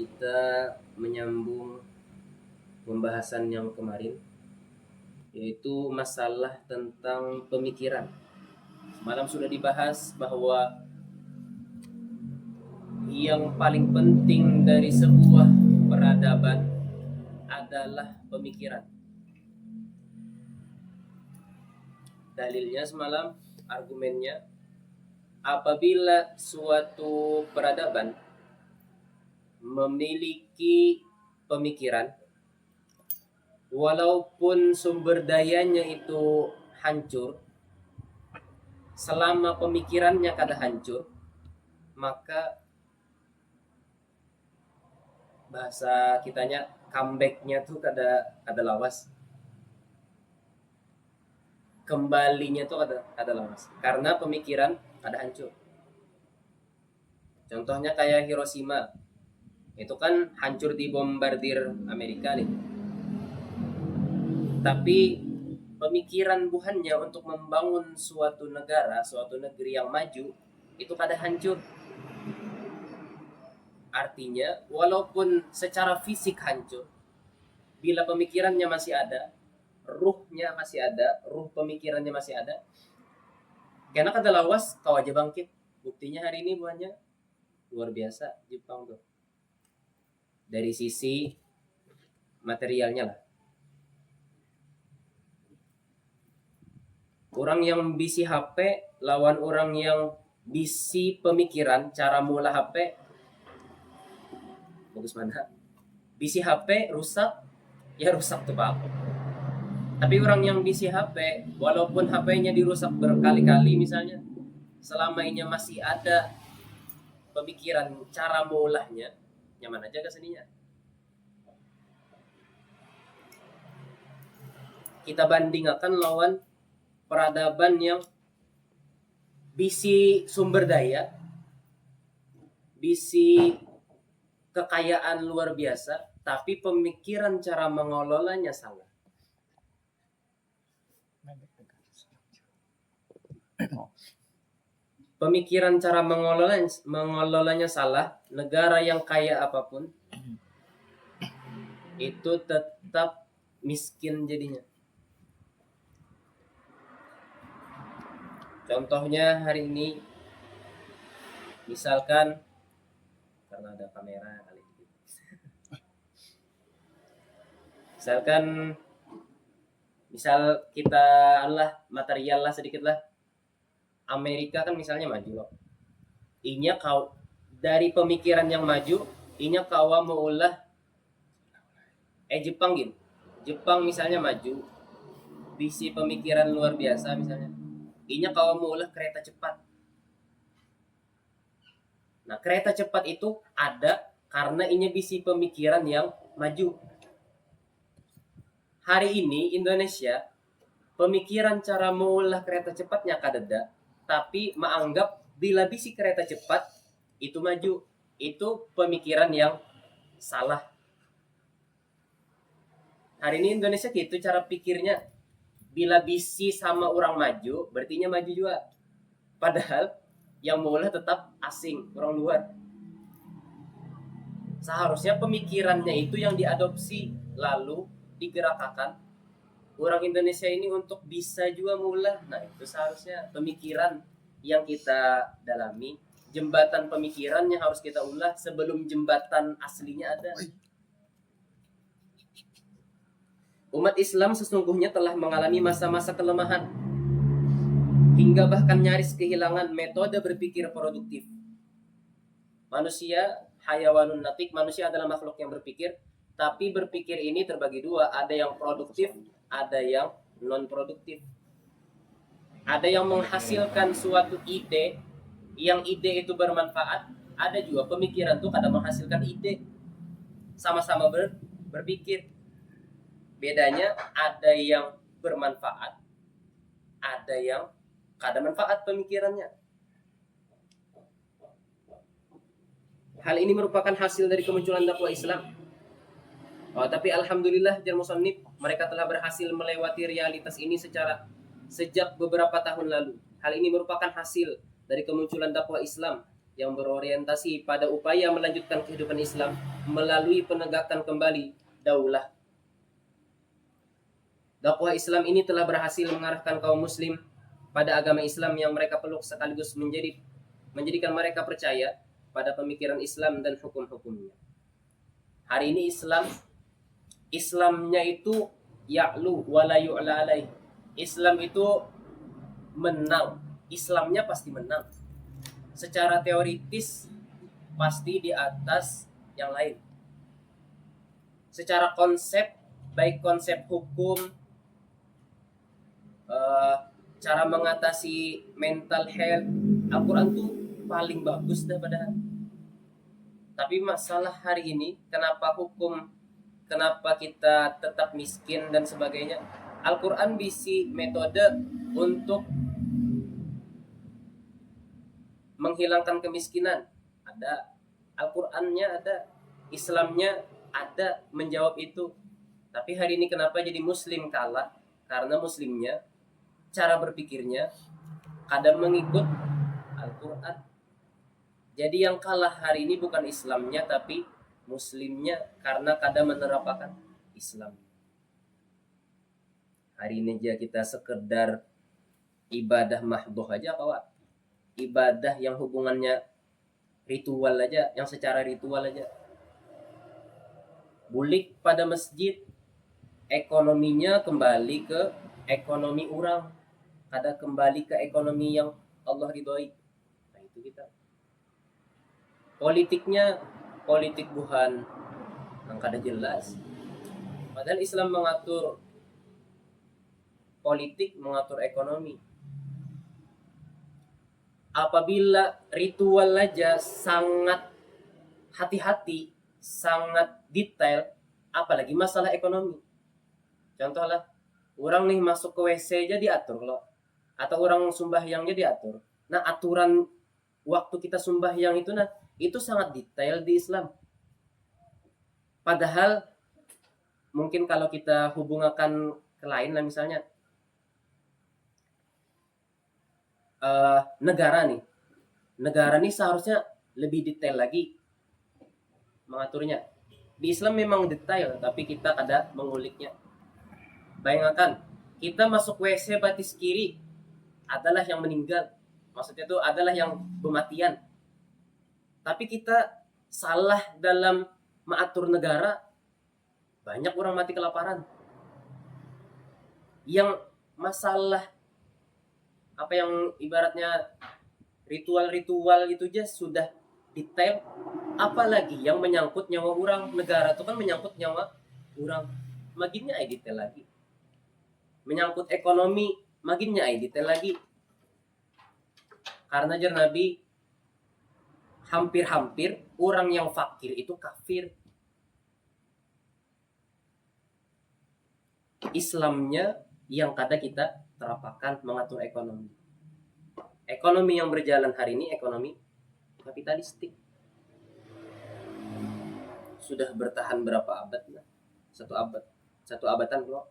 Kita menyambung pembahasan yang kemarin, yaitu masalah tentang pemikiran. Semalam sudah dibahas bahwa yang paling penting dari sebuah peradaban adalah pemikiran. Dalilnya semalam, argumennya, apabila suatu peradaban memiliki pemikiran, walaupun sumber dayanya itu hancur, selama pemikirannya kada hancur, maka bahasa kitanya comebacknya tuh kada lawas, kembalinya tuh kada lawas karena pemikiran kada hancur. Contohnya kayak Hiroshima, itu kan hancur dibombardir Amerika nih, tapi pemikiran buhannya untuk membangun suatu negara, suatu negeri yang maju, itu kada hancur. Artinya walaupun secara fisik hancur, bila pemikirannya masih ada, ruhnya masih ada, ruh pemikirannya masih ada, karena kada lawas kau aja bangkit. Buktinya hari ini buahnya luar biasa Jepang tuh, dari sisi materialnya lah. Orang yang bisi HP lawan orang yang bisi pemikiran, cara mula HP bagus mana? Bisi HP rusak, ya rusak tuh Pak. Tapi orang yang bisi HP, walaupun HP-nya dirusak berkali-kali misalnya, selama ini masih ada pemikiran, cara mulahnya, nyaman aja keseninya. Kita bandingkan lawan peradaban yang bisi sumber daya, bisi kekayaan luar biasa, tapi pemikiran cara mengelolanya salah. Pemikiran cara mengelolanya salah, negara yang kaya apapun itu tetap miskin jadinya. Contohnya hari ini, misalkan karena ada kamera kali ini, misal kita material lah sedikit lah, Amerika kan misalnya maju loh, inya kau dari pemikiran yang maju, inya kawa maulah Jepang gin, Jepang misalnya maju, bisi pemikiran luar biasa misalnya, inya kawa maulah kereta cepat. Nah, kereta cepat itu ada karena inya bisi pemikiran yang maju. Hari ini Indonesia pemikiran cara mengolah kereta cepatnya kadada, tapi menganggap bila bisi kereta cepat itu maju. Itu pemikiran yang salah. Hari ini Indonesia gitu cara pikirnya, bila bisi sama orang maju berarti maju juga, padahal yang mengolah tetap asing, orang luar. Seharusnya pemikirannya itu yang diadopsi lalu digerakkan orang Indonesia ini untuk bisa juga mulai. Nah, itu seharusnya pemikiran yang kita dalami, jembatan pemikirannya harus kita ulah sebelum jembatan aslinya ada. Umat Islam sesungguhnya telah mengalami masa-masa kelemahan hingga bahkan nyaris kehilangan metode berpikir produktif. Manusia hayawanun natik, manusia adalah makhluk yang berpikir, tapi berpikir ini terbagi dua, ada yang produktif, ada yang non produktif. Ada yang menghasilkan suatu ide, yang ide itu bermanfaat, ada juga pemikiran tuh kadang menghasilkan ide, sama-sama berpikir. Bedanya ada yang bermanfaat, ada yang kada manfaat pemikirannya. Hal ini merupakan hasil dari kemunculan dakwah Islam. Tapi alhamdulillah jar musannif, mereka telah berhasil melewati realitas ini sejak beberapa tahun lalu. Hal ini merupakan hasil dari kemunculan dakwah Islam yang berorientasi pada upaya melanjutkan kehidupan Islam melalui penegakan kembali daulah. Dakwah Islam ini telah berhasil mengarahkan kaum muslim pada agama Islam yang mereka peluk, sekaligus menjadikan mereka percaya pada pemikiran Islam dan hukum-hukumnya. Hari ini Islamnya itu ya'lu wala yu'la alaih. Islam itu menang. Islamnya pasti menang. Secara teoritis pasti di atas yang lain. Secara konsep, baik konsep hukum, cara mengatasi mental health, Al-Quran tuh paling bagus dah padahal. Tapi masalah hari ini, kenapa kita tetap miskin dan sebagainya. Al-Quran bisi metode untuk menghilangkan kemiskinan. Ada. Al-Qurannya ada. Islamnya ada menjawab itu. Tapi hari ini kenapa jadi muslim kalah? Karena muslimnya, cara berpikirnya kadang mengikut Al-Quran. Jadi yang kalah hari ini bukan Islamnya, tapi muslimnya, karena kadang menerapkan Islam. Hari ini aja kita sekedar ibadah mahdoh aja, kawan. Ibadah yang hubungannya ritual aja, yang secara ritual aja. Bulik pada masjid, ekonominya kembali ke ekonomi orang, kada kembali ke ekonomi yang Allah ridhoi. Nah itu kita. Politiknya politik buhan yang kada jelas. Padahal Islam mengatur politik, mengatur ekonomi. Apabila ritual aja sangat hati-hati, sangat detail, apalagi masalah ekonomi. Contohlah, orang nih masuk ke WC aja diatur loh. Atau orang sembahyangnya diatur. Nah, aturan waktu kita sembahyang itu sangat detail di Islam. Padahal mungkin kalau kita hubungkan ke lain lah, misalnya negara nih seharusnya lebih detail lagi mengaturnya. Di Islam memang detail, tapi kita kada menguliknya. Bayangkan, kita masuk WC batis kiri adalah yang meninggal. Maksudnya itu adalah yang kematian. Tapi kita salah dalam mengatur negara, banyak orang mati kelaparan. Yang masalah apa yang ibaratnya ritual-ritual itu aja sudah detail, apalagi yang menyangkut nyawa orang. Negara itu kan menyangkut nyawa orang, makinnya detail lagi. Menyangkut ekonomi, makinnya detail lagi. Karena jar Nabi, hampir-hampir orang yang fakir itu kafir. Islamnya yang kada kita terapkan mengatur ekonomi. Ekonomi yang berjalan hari ini ekonomi kapitalistik. Sudah bertahan berapa abad? Satu abadan loh.